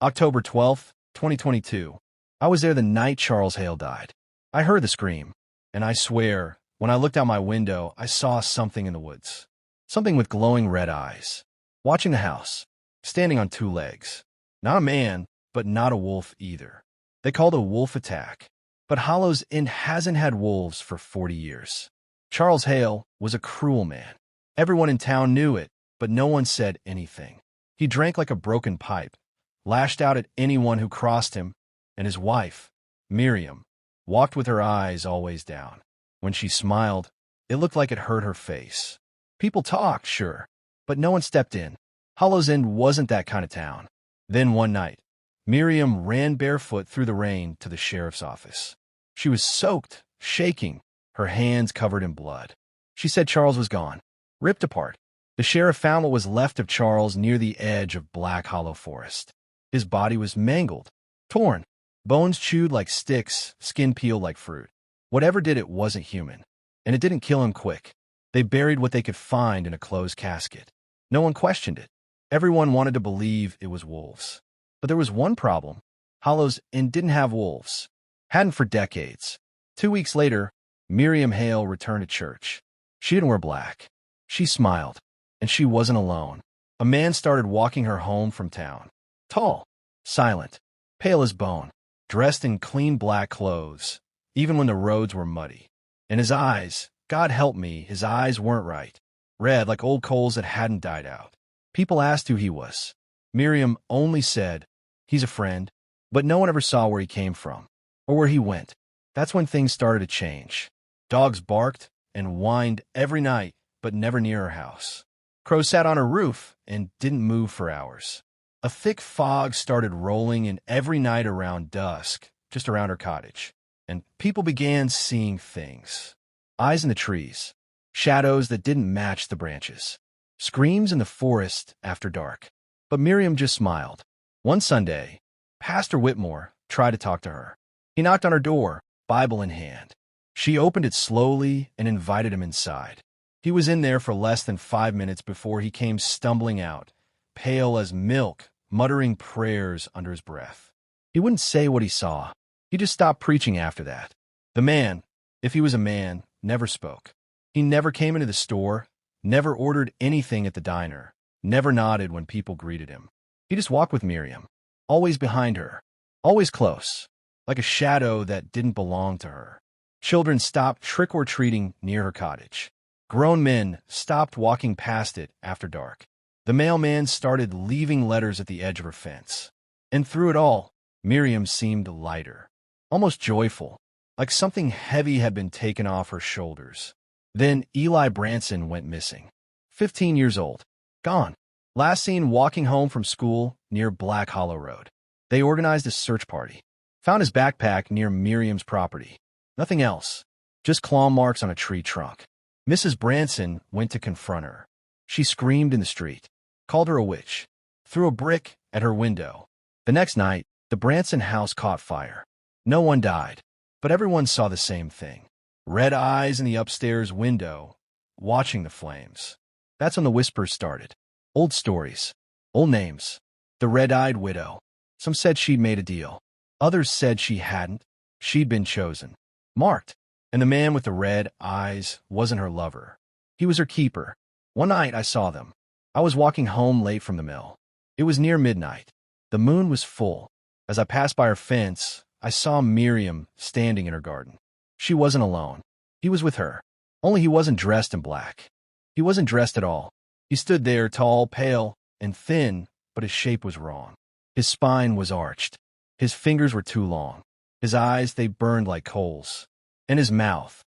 October 12th, 2022. I was there the night Charles Hale died. I heard the scream, and I swear, when I looked out my window, I saw something in the woods. Something with glowing red eyes. Watching the house. Standing on two legs. Not a man, but not a wolf either. They called it a wolf attack. But Hollow's Inn hasn't had wolves for 40 years. Charles Hale was a cruel man. Everyone in town knew it, but no one said anything. He drank like a broken pipe, lashed out at anyone who crossed him, and his wife, Miriam, walked with her eyes always down. When she smiled, it looked like it hurt her face. People talked, sure, but no one stepped in. Hollow's Inn wasn't that kind of town. Then one night, Miriam ran barefoot through the rain to the sheriff's office. She was soaked, shaking, her hands covered in blood. She said Charles was gone, ripped apart. The sheriff found what was left of Charles near the edge of Black Hollow Forest. His body was mangled, torn, bones chewed like sticks, skin peeled like fruit. Whatever did it wasn't human, and it didn't kill him quick. They buried what they could find in a closed casket. No one questioned it. Everyone wanted to believe it was wolves. But there was one problem. Hollow's Inn didn't have wolves. Hadn't for decades. 2 weeks later, Miriam Hale returned to church. She didn't wear black. She smiled, and she wasn't alone. A man started walking her home from town. Tall, silent, pale as bone, dressed in clean black clothes, even when the roads were muddy. And his eyes, God help me, his eyes weren't right. Red like old coals that hadn't died out. People asked who he was. Miriam only said, "He's a friend," but no one ever saw where he came from or where he went. That's when things started to change. Dogs barked and whined every night, but never near her house. Crows sat on her roof and didn't move for hours. A thick fog started rolling in every night around dusk, just around her cottage. And people began seeing things. Eyes in the trees, shadows that didn't match the branches, screams in the forest after dark. But Miriam just smiled. One Sunday, Pastor Whitmore tried to talk to her. He knocked on her door, Bible in hand. She opened it slowly and invited him inside. He was in there for less than 5 minutes before he came stumbling out, pale as milk, muttering prayers under his breath. He wouldn't say what he saw. He just stopped preaching after that. The man, if he was a man, never spoke. He never came into the store, never ordered anything at the diner, never nodded when people greeted him. He just walked with Miriam, always behind her, always close, like a shadow that didn't belong to her. Children stopped trick-or-treating near her cottage. Grown men stopped walking past it after dark. The mailman started leaving letters at the edge of her fence. And through it all, Miriam seemed lighter, almost joyful, like something heavy had been taken off her shoulders. Then Eli Branson went missing. 15 years old. Gone. Last seen walking home from school near Black Hollow Road. They organized a search party. Found his backpack near Miriam's property. Nothing else. Just claw marks on a tree trunk. Mrs. Branson went to confront her. She screamed in the street, called her a witch, threw a brick at her window. The next night, the Branson house caught fire. No one died, but everyone saw the same thing. Red eyes in the upstairs window, watching the flames. That's when the whispers started. Old stories, old names. The red-eyed widow. Some said she'd made a deal. Others said she hadn't. She'd been chosen. Marked. And the man with the red eyes wasn't her lover. He was her keeper. One night I saw them. I was walking home late from the mill. It was near midnight. The moon was full. As I passed by her fence, I saw Miriam standing in her garden. She wasn't alone. He was with her. Only he wasn't dressed in black. He wasn't dressed at all. He stood there tall, pale, and thin, but his shape was wrong. His spine was arched. His fingers were too long. His eyes, they burned like coals. And his mouth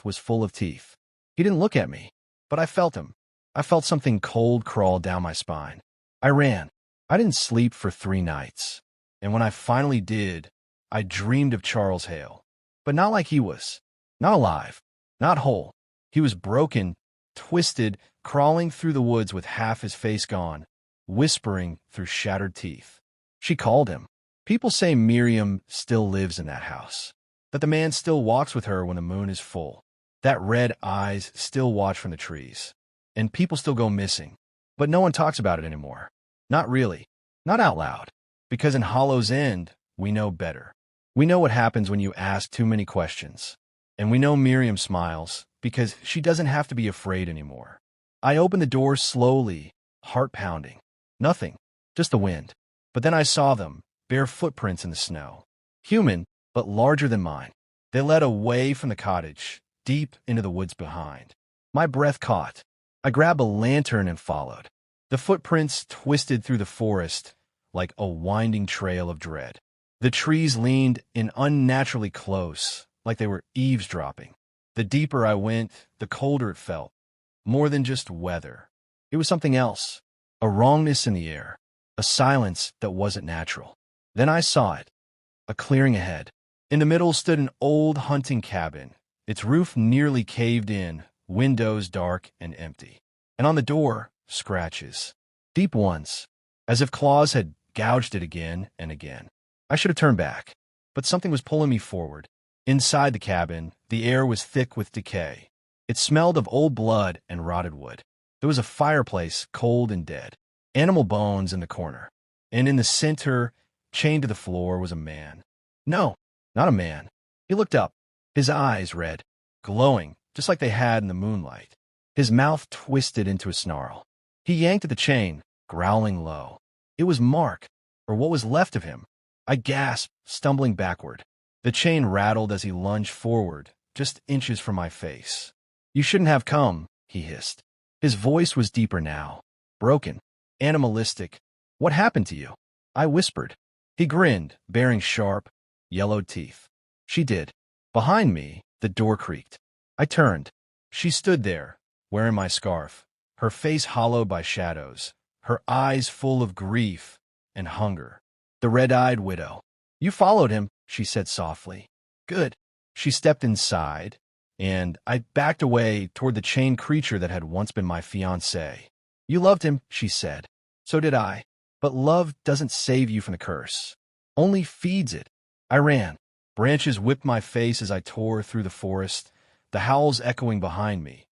was full of teeth. He didn't look at me, but I felt him. I felt something cold crawl down my spine. I ran. I didn't sleep for 3 nights. And when I finally did, I dreamed of Charles Hale. But not like he was. Not alive. Not whole. He was broken, twisted, crawling through the woods with half his face gone, whispering through shattered teeth. She called him. People say Miriam still lives in that house. That the man still walks with her when the moon is full. That red eyes still watch from the trees. And people still go missing. But no one talks about it anymore. Not really. Not out loud. Because in Hollow's End, we know better. We know what happens when you ask too many questions. And we know Miriam smiles, because she doesn't have to be afraid anymore. I opened the door slowly, heart pounding. Nothing, just the wind. But then I saw them, bare footprints in the snow. Human, but larger than mine. They led away from the cottage, deep into the woods behind. My breath caught. I grabbed a lantern and followed. The footprints twisted through the forest like a winding trail of dread. The trees leaned in unnaturally close, like they were eavesdropping. The deeper I went, the colder it felt. More than just weather. It was something else. A wrongness in the air. A silence that wasn't natural. Then I saw it. A clearing ahead. In the middle stood an old hunting cabin, its roof nearly caved in, windows dark and empty. And on the door, scratches. Deep ones, as if claws had gouged it again and again. I should have turned back, but something was pulling me forward. Inside the cabin, the air was thick with decay. It smelled of old blood and rotted wood. There was a fireplace, cold and dead. Animal bones in the corner. And in the center, chained to the floor, was a man. No, not a man. He looked up, his eyes red, glowing, just like they had in the moonlight. His mouth twisted into a snarl. He yanked at the chain, growling low. It was Mark, or what was left of him. I gasped, stumbling backward. The chain rattled as he lunged forward, just inches from my face. "You shouldn't have come," he hissed. His voice was deeper now, broken, animalistic. "What happened to you?" I whispered. He grinned, baring sharp, yellowed teeth. "She did." Behind me, the door creaked. I turned. She stood there, wearing my scarf, her face hollowed by shadows, her eyes full of grief and hunger. The red-eyed widow. "You followed him," she said softly. "Good." She stepped inside, and I backed away toward the chained creature that had once been my fiancé. "You loved him," she said. "So did I. But love doesn't save you from the curse. Only feeds it." I ran. Branches whipped my face as I tore through the forest, the howls echoing behind me.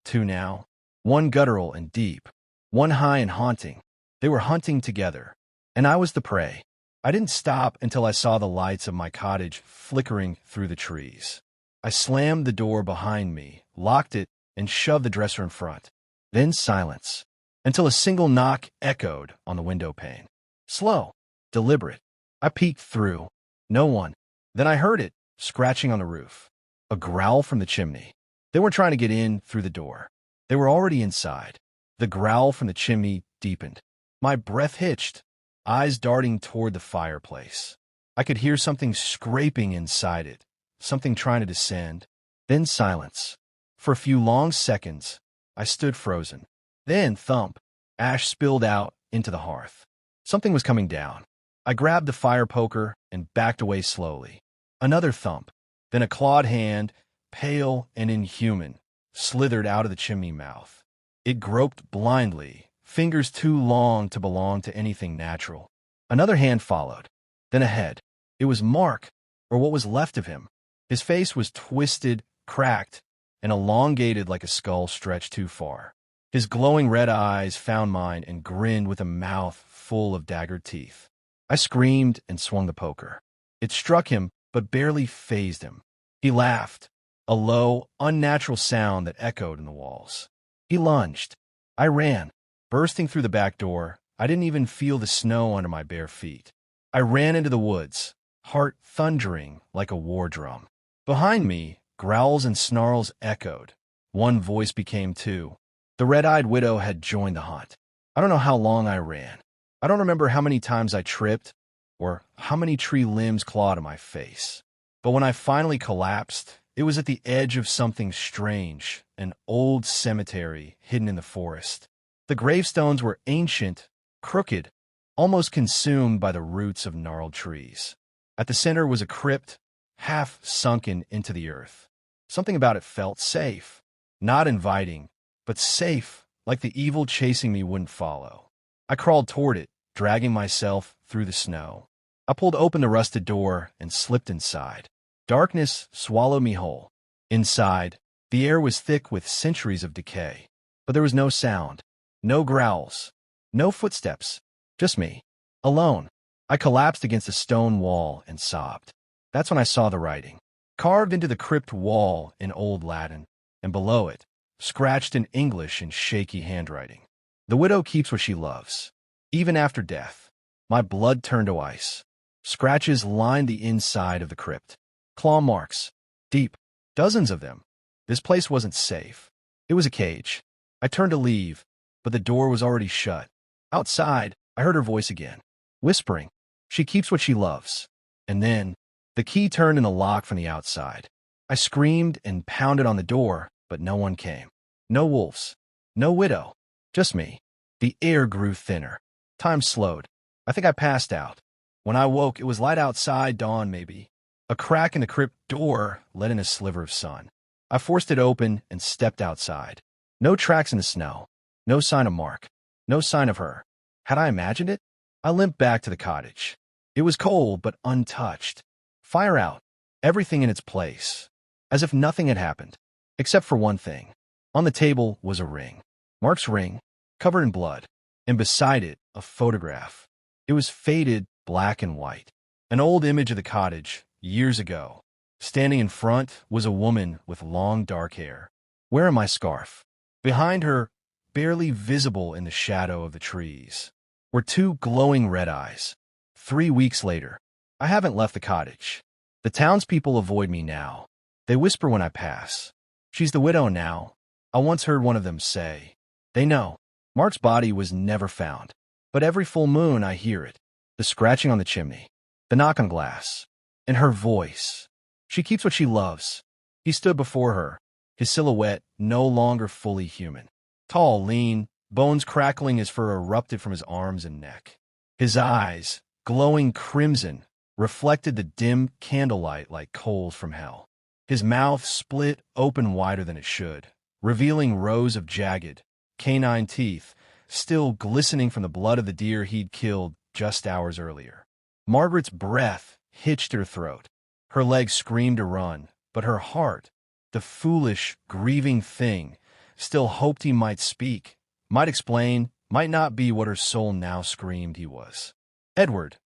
Two now. One guttural and deep. One high and haunting. They were hunting together. And I was the prey. I didn't stop until I saw the lights of my cottage flickering through the trees. I slammed the door behind me, locked it, and shoved the dresser in front. Then silence, until a single knock echoed on the window pane. Slow, deliberate. I peeked through. No one. Then I heard it, scratching on the roof. A growl from the chimney. They weren't trying to get in through the door. They were already inside. The growl from the chimney deepened. My breath hitched, eyes darting toward the fireplace. I could hear something scraping inside it, something trying to descend. Then silence. For a few long seconds, I stood frozen. Then thump. Ash spilled out into the hearth. Something was coming down. I grabbed the fire poker and backed away slowly. Another thump. Then a clawed hand, pale and inhuman, slithered out of the chimney mouth. It groped blindly, fingers too long to belong to anything natural. Another hand followed. Then a head. It was Mark, or what was left of him. His face was twisted, cracked, and elongated like a skull stretched too far. His glowing red eyes found mine and grinned with a mouth full of daggered teeth. I screamed and swung the poker. It struck him, but barely fazed him. He laughed, a low, unnatural sound that echoed in the walls. He lunged. I ran. Bursting through the back door, I didn't even feel the snow under my bare feet. I ran into the woods, heart thundering like a war drum. Behind me, growls and snarls echoed. One voice became two. The red-eyed widow had joined the hunt. I don't know how long I ran. I don't remember how many times I tripped or how many tree limbs clawed at my face. But when I finally collapsed, it was at the edge of something strange, an old cemetery hidden in the forest. The gravestones were ancient, crooked, almost consumed by the roots of gnarled trees. At the center was a crypt, half sunken into the earth. Something about it felt safe, not inviting, but safe, like the evil chasing me wouldn't follow. I crawled toward it, dragging myself through the snow. I pulled open the rusted door and slipped inside. Darkness swallowed me whole. Inside, the air was thick with centuries of decay, but there was no sound, no growls, no footsteps, just me, alone. I collapsed against a stone wall and sobbed. That's when I saw the writing, carved into the crypt wall in Old Latin, and below it, scratched in English in shaky handwriting. The widow keeps what she loves, even after death. My blood turned to ice. Scratches lined the inside of the crypt. Claw marks. Deep. Dozens of them. This place wasn't safe. It was a cage. I turned to leave, but the door was already shut. Outside, I heard her voice again, whispering, "She keeps what she loves." And then, the key turned in the lock from the outside. I screamed and pounded on the door, but no one came. No wolves. No widow. Just me. The air grew thinner. Time slowed. I think I passed out. When I woke, it was light outside, dawn maybe. A crack in the crypt door let in a sliver of sun. I forced it open and stepped outside. No tracks in the snow. No sign of Mark. No sign of her. Had I imagined it? I limped back to the cottage. It was cold, but untouched. Fire out. Everything in its place. As if nothing had happened. Except for one thing. On the table was a ring. Mark's ring, covered in blood. And beside it, a photograph. It was faded, black and white. An old image of the cottage, years ago. Standing in front was a woman with long dark hair, wearing my scarf. Behind her, barely visible in the shadow of the trees, were two glowing red eyes. 3 weeks later, I haven't left the cottage. The townspeople avoid me now. They whisper when I pass. "She's the widow now," I once heard one of them say. They know. Mark's body was never found. But every full moon I hear it. The scratching on the chimney. The knock on glass. And her voice. She keeps what she loves. He stood before her, his silhouette no longer fully human. Tall, lean, bones crackling as fur erupted from his arms and neck. His eyes, glowing crimson, reflected the dim candlelight like coals from hell. His mouth split open wider than it should, revealing rows of jagged, canine teeth, still glistening from the blood of the deer he'd killed just hours earlier. Margaret's breath hitched her throat. Her legs screamed to run, but her heart, the foolish, grieving thing, still hoped he might speak, might explain, might not be what her soul now screamed he was. "Edward,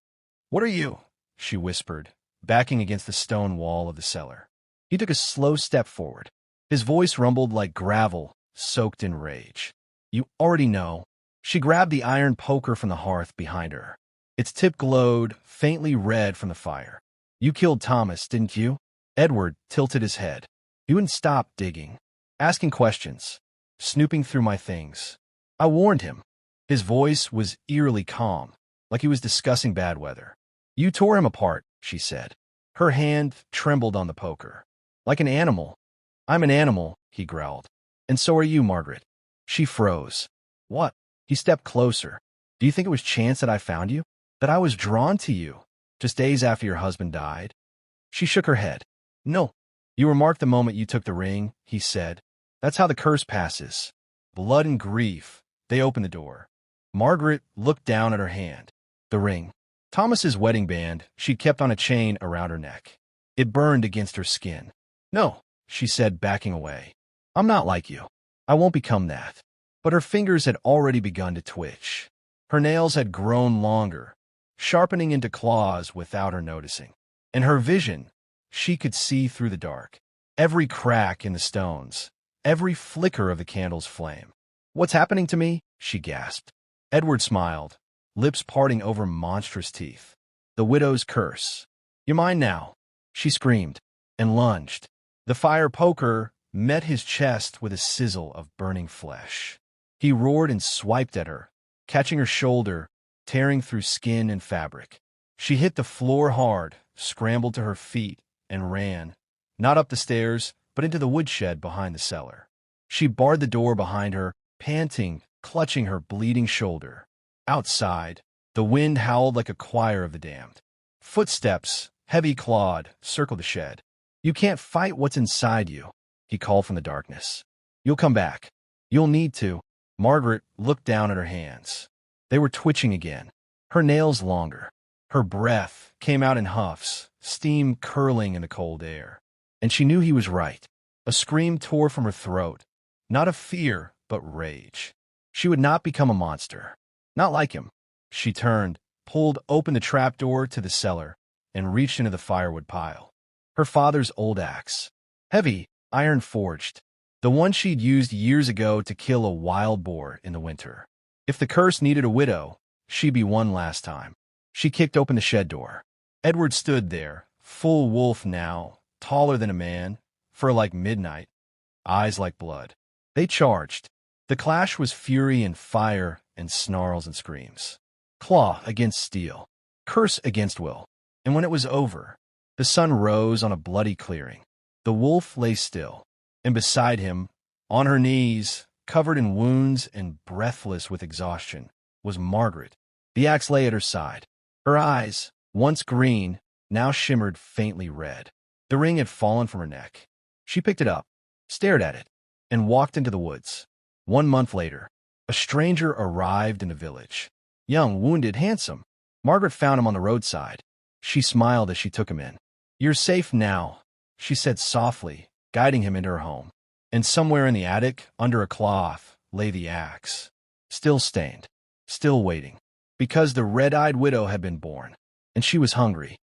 what are you?" she whispered, backing against the stone wall of the cellar. He took a slow step forward. His voice rumbled like gravel, soaked in rage. "You already know." She grabbed the iron poker from the hearth behind her. Its tip glowed, faintly red from the fire. "You killed Thomas, didn't you?" Edward tilted his head. He wouldn't stop digging, asking questions, snooping through my things. I warned him. His voice was eerily calm, like he was discussing bad weather. "You tore him apart," she said. Her hand trembled on the poker. "Like an animal." "I'm an animal," he growled. "And so are you, Margaret." She froze. "What?" He stepped closer. "Do you think it was chance that I found you? That I was drawn to you? Just days after your husband died?" She shook her head. "No. You were marked the moment you took the ring," he said. "That's how the curse passes." Blood and grief. They opened the door. Margaret looked down at her hand. The ring. Thomas's wedding band she'd kept on a chain around her neck. It burned against her skin. "No," she said, backing away. "I'm not like you. I won't become that." But her fingers had already begun to twitch. Her nails had grown longer, sharpening into claws without her noticing. In her vision, she could see through the dark. Every crack in the stones, every flicker of the candle's flame. "What's happening to me?" she gasped. Edward smiled, lips parting over monstrous teeth. "The widow's curse. You're mine now," she screamed, and lunged. The fire poker met his chest with a sizzle of burning flesh. He roared and swiped at her, catching her shoulder, tearing through skin and fabric. She hit the floor hard, scrambled to her feet, and ran, not up the stairs, but into the woodshed behind the cellar. She barred the door behind her, panting, clutching her bleeding shoulder. Outside, the wind howled like a choir of the damned. Footsteps, heavy clawed, circled the shed. "You can't fight what's inside you," he called from the darkness. "You'll come back. You'll need to." Margaret looked down at her hands. They were twitching again, her nails longer. Her breath came out in huffs, steam curling in the cold air. And she knew he was right. A scream tore from her throat, not of fear, but rage. She would not become a monster. Not like him. She turned, pulled open the trapdoor to the cellar, and reached into the firewood pile. Her father's old axe. Heavy, iron-forged. The one she'd used years ago to kill a wild boar in the winter. If the curse needed a widow, she'd be one last time. She kicked open the shed door. Edward stood there, full wolf now, taller than a man, fur like midnight, eyes like blood. They charged. The clash was fury and fire and snarls and screams. Claw against steel. Curse against will. And when it was over, the sun rose on a bloody clearing. The wolf lay still, and beside him, on her knees, covered in wounds and breathless with exhaustion, was Margaret. The axe lay at her side. Her eyes, once green, now shimmered faintly red. The ring had fallen from her neck. She picked it up, stared at it, and walked into the woods. 1 month later, a stranger arrived in the village. Young, wounded, handsome. Margaret found him on the roadside. She smiled as she took him in. "You're safe now," she said softly, guiding him into her home. And somewhere in the attic, under a cloth, lay the axe. Still stained, still waiting. Because the red-eyed widow had been born, and she was hungry.